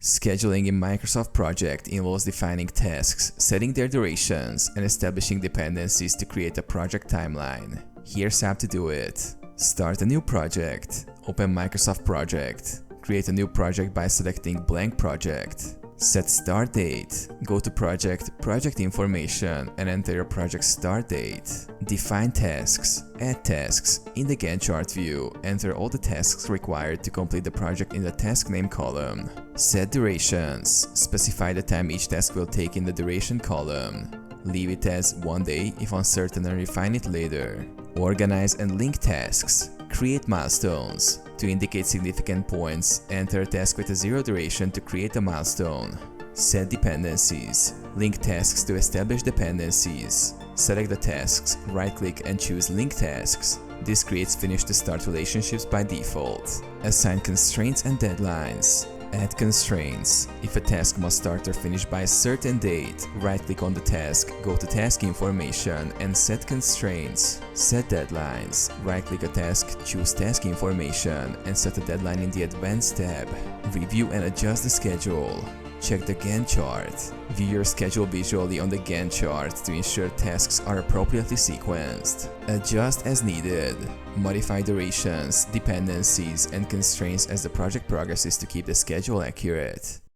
Scheduling in Microsoft Project involves defining tasks, setting their durations, and establishing dependencies to create a project timeline. Here's how to do it. Start a new project. Open Microsoft Project. Create a new project by selecting Blank Project. Set start date. Go to Project, Project Information, and enter your project start date. Define tasks. Add tasks. In the Gantt chart view, enter all the tasks required to complete the project in the task name column. Set durations. Specify the time each task will take in the duration column. Leave it as 1 day if uncertain and refine it later. Organize and link tasks. Create milestones. To indicate significant points, enter a task with a 0 duration to create a milestone. Set dependencies. Link tasks to establish dependencies. Select the tasks, right-click and choose Link Tasks. This creates finish to start relationships by default. Assign constraints and deadlines. Add constraints. If a task must start or finish by a certain date, right-click on the task, go to Task Information and set constraints. Set deadlines. Right-click a task, choose Task Information, and set a deadline in the Advanced tab. Review and adjust the schedule. Check the Gantt chart. View your schedule visually on the Gantt chart to ensure tasks are appropriately sequenced. Adjust as needed. Modify durations, dependencies, and constraints as the project progresses to keep the schedule accurate.